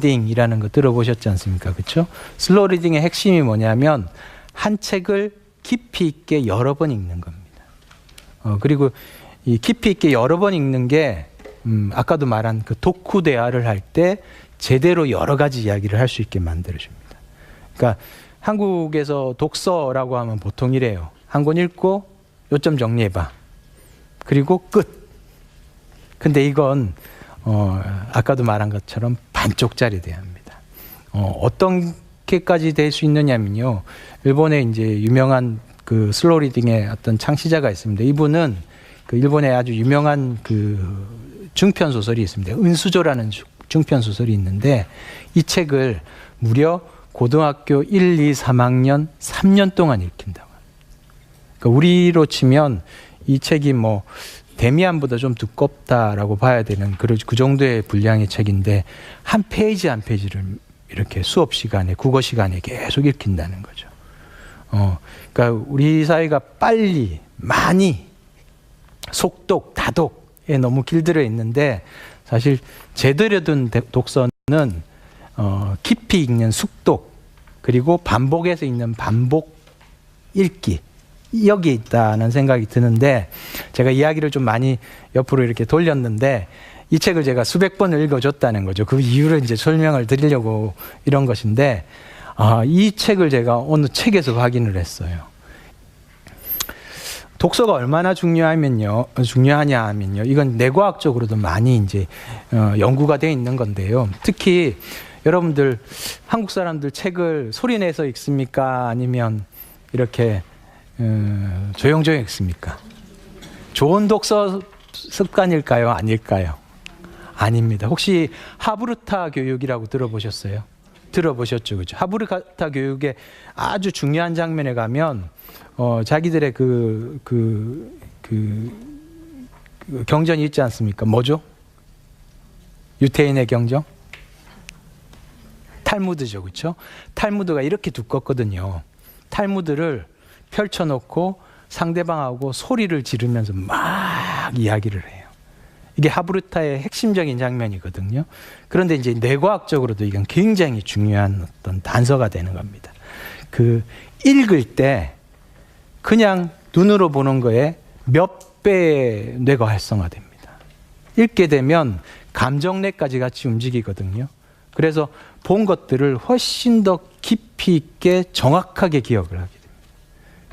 리딩이라는 거 들어보셨지 않습니까? 그렇죠? 슬로우 리딩의 핵심이 뭐냐면 한 책을 깊이 있게 여러 번 읽는 겁니다. 그리고 이 깊이 있게 여러 번 읽는 게 아까도 말한 그 독후 대화를 할 때 제대로 여러 가지 이야기를 할 수 있게 만들어줍니다. 그러니까 한국에서 독서라고 하면 보통 이래요. 한 권 읽고 요점 정리해봐. 그리고 끝. 근데 이건 아까도 말한 것처럼 반쪽짜리 대화입니다. 어떻게까지 될 수 있느냐면요. 일본에 이제 유명한 그 슬로우 리딩의 어떤 창시자가 있습니다. 이분은 그 일본에 아주 유명한 그 중편 소설이 있습니다. 은수조라는 중편 소설이 있는데 이 책을 무려 고등학교 1, 2, 3학년 3년 동안 읽힌다고. 그러니까 우리로 치면 이 책이 뭐 데미안보다 좀 두껍다라고 봐야 되는 그 정도의 분량의 책인데 한 페이지 한 페이지를 이렇게 수업 시간에 국어 시간에 계속 읽힌다는 거죠. 그러니까 우리 사회가 빨리 많이 속독, 다독에 너무 길들여 있는데 사실 제대로 된 독서는 깊이 읽는 숙독 그리고 반복해서 읽는 반복 읽기 여기에 있다는 생각이 드는데 제가 이야기를 좀 많이 옆으로 이렇게 돌렸는데 이 책을 제가 수백 번을 읽어줬다는 거죠. 그 이유를 이제 설명을 드리려고 이런 것인데 이 책을 제가 어느 책에서 확인을 했어요. 독서가 얼마나 중요하냐 하면요. 이건 뇌과학적으로도 많이 이제 연구가 되어 있는 건데요. 특히 여러분들 한국 사람들 책을 소리내서 읽습니까? 아니면 이렇게 조용조용 읽습니까? 좋은 독서 습관일까요? 아닐까요? 아닙니다. 혹시 하브르타 교육이라고 들어보셨어요? 들어보셨죠, 그죠? 하브르타 교육의 아주 중요한 장면에 가면 자기들의 그 경전이 있지 않습니까? 뭐죠? 유태인의 경전? 탈무드죠, 그렇죠? 탈무드가 이렇게 두껍거든요. 탈무드를 펼쳐놓고 상대방하고 소리를 지르면서 막 이야기를 해요. 이게 하브르타의 핵심적인 장면이거든요. 그런데 이제 뇌과학적으로도 이건 굉장히 중요한 어떤 단서가 되는 겁니다. 그 읽을 때 그냥 눈으로 보는 거에 몇 배의 뇌가 활성화됩니다. 읽게 되면 감정뇌까지 같이 움직이거든요. 그래서 본 것들을 훨씬 더 깊이 있게 정확하게 기억을 하게 됩니다.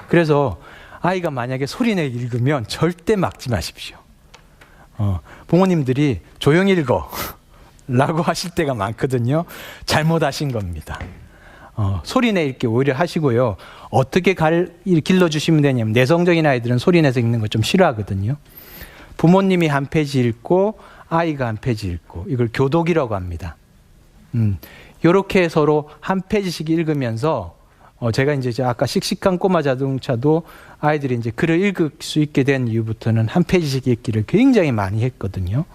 그래서 아이가 만약에 소리내 읽으면 절대 막지 마십시오. 부모님들이 조용히 읽어 라고 하실 때가 많거든요. 잘못하신 겁니다. 소리내 읽기 오히려 하시고요. 어떻게 길러주시면 되냐면 내성적인 아이들은 소리내서 읽는 거 좀 싫어하거든요. 부모님이 한 페이지 읽고 아이가 한 페이지 읽고 이걸 교독이라고 합니다. 이렇게 서로 한 페이지씩 읽으면서 제가 이제 아까 씩씩한 꼬마 자동차도 아이들이 이제 글을 읽을 수 있게 된 이후부터는 한 페이지씩 읽기를 굉장히 많이 했거든요.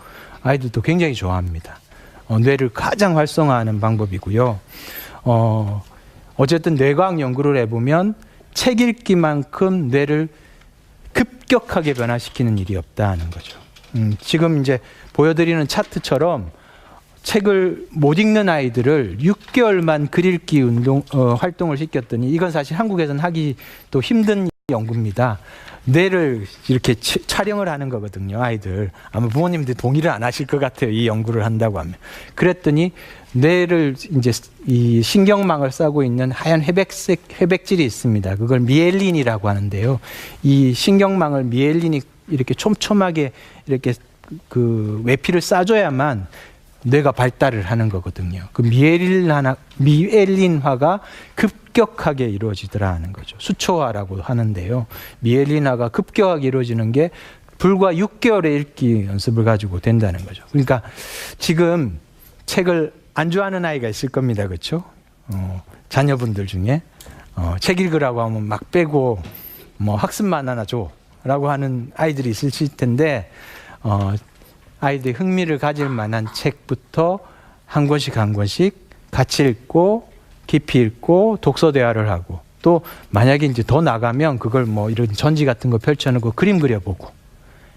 아이들도 굉장히 좋아합니다. 뇌를 가장 활성화하는 방법이고요. 어쨌든 뇌과학 연구를 해보면 책 읽기만큼 뇌를 급격하게 변화시키는 일이 없다는 거죠. 지금 이제 보여드리는 차트처럼 책을 못 읽는 아이들을 6개월만 글 읽기 활동을 시켰더니 이건 사실 한국에서는 하기 또 힘든 연구입니다. 뇌를 이렇게 촬영을 하는 거거든요, 아이들. 아마 부모님들이 동의를 안 하실 것 같아요, 이 연구를 한다고 하면. 그랬더니 뇌를 이제 이 신경망을 싸고 있는 하얀 회백질이 있습니다. 그걸 미엘린이라고 하는데요. 이 신경망을 미엘린이 이렇게 촘촘하게 이렇게 그 외피를 싸줘야만 뇌가 발달을 하는 거거든요. 그 미엘린화가 급격하게 이루어지더라 하는 거죠. 수초화라고 하는데요. 미엘린화가 급격하게 이루어지는 게 불과 6개월의 읽기 연습을 가지고 된다는 거죠. 그러니까 지금 책을 안 좋아하는 아이가 있을 겁니다. 그렇죠? 자녀분들 중에 책 읽으라고 하면 막 빼고 뭐 학습만 하나 줘라고 하는 아이들이 있으실 텐데 아이들이 흥미를 가질 만한 책부터 한 권씩 한 권씩 같이 읽고 깊이 읽고 독서 대화를 하고 또 만약에 이제 더 나가면 그걸 뭐 이런 전지 같은 거 펼쳐놓고 그림 그려보고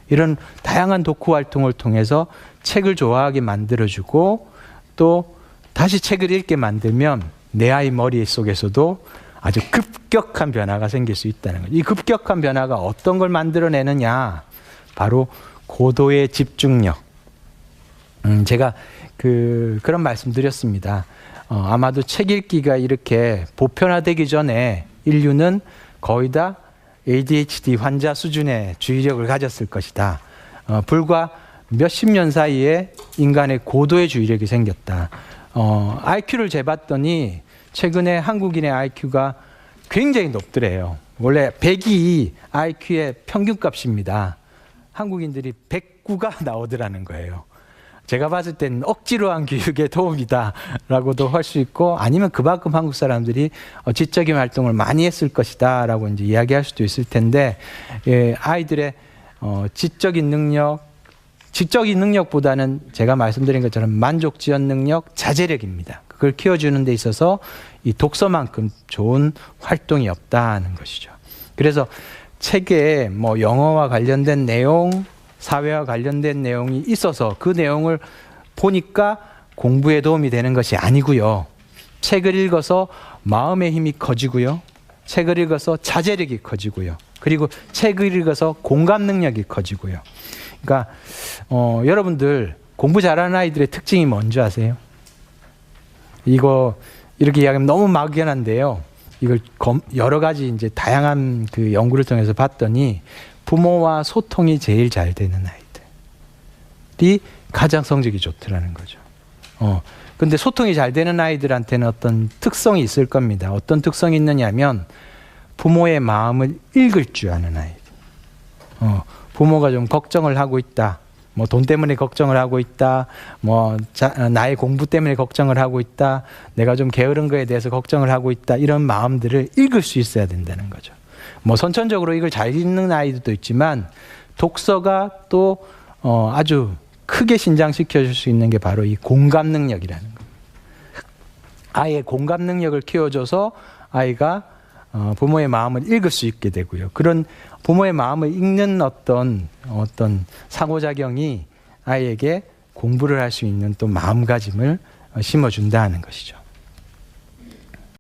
이런 다양한 독후 활동을 통해서 책을 좋아하게 만들어주고 또 다시 책을 읽게 만들면 내 아이 머릿속에서도 아주 급격한 변화가 생길 수 있다는 거죠. 이 급격한 변화가 어떤 걸 만들어내느냐, 바로 고도의 집중력. 제가 그런 말씀 드렸습니다. 아마도 책 읽기가 이렇게 보편화되기 전에 인류는 거의 다 ADHD 환자 수준의 주의력을 가졌을 것이다. 불과 몇십 년 사이에 인간의 고도의 주의력이 생겼다. IQ를 재봤더니 최근에 한국인의 IQ가 굉장히 높더래요. 원래 100이 IQ의 평균값입니다. 한국인들이 109가 나오더라는 거예요. 제가 봤을 때는 억지로 한 교육의 도움이다라고도 할 수 있고, 아니면 그만큼 한국 사람들이 지적인 활동을 많이 했을 것이다라고 이제 이야기할 수도 있을 텐데, 아이들의 지적인 능력보다는 제가 말씀드린 것처럼 만족 지원 능력, 자제력입니다. 그걸 키워주는 데 있어서 이 독서만큼 좋은 활동이 없다는 것이죠. 그래서 책에 뭐 영어와 관련된 내용, 사회와 관련된 내용이 있어서 그 내용을 보니까 공부에 도움이 되는 것이 아니고요. 책을 읽어서 마음의 힘이 커지고요. 책을 읽어서 자제력이 커지고요. 그리고 책을 읽어서 공감 능력이 커지고요. 그러니까 여러분들 공부 잘하는 아이들의 특징이 뭔지 아세요? 이거 이렇게 이야기하면 너무 막연한데요. 이걸 여러 가지 이제 다양한 그 연구를 통해서 봤더니 부모와 소통이 제일 잘 되는 아이들이 가장 성적이 좋더라는 거죠. 근데 소통이 잘 되는 아이들한테는 어떤 특성이 있을 겁니다. 어떤 특성이 있느냐면 부모의 마음을 읽을 줄 아는 아이들. 부모가 좀 걱정을 하고 있다. 뭐 돈 때문에 걱정을 하고 있다. 뭐 나의 공부 때문에 걱정을 하고 있다. 내가 좀 게으른 거에 대해서 걱정을 하고 있다. 이런 마음들을 읽을 수 있어야 된다는 거죠. 뭐 선천적으로 이걸 잘 읽는 아이들도 있지만 독서가 또 아주 크게 신장시켜 줄 수 있는 게 바로 이 공감 능력이라는 겁니다. 아이의 공감 능력을 키워줘서 아이가 부모의 마음을 읽을 수 있게 되고요. 그런 부모의 마음을 읽는 어떤 상호작용이 아이에게 공부를 할 수 있는 또 마음가짐을 심어준다는 것이죠.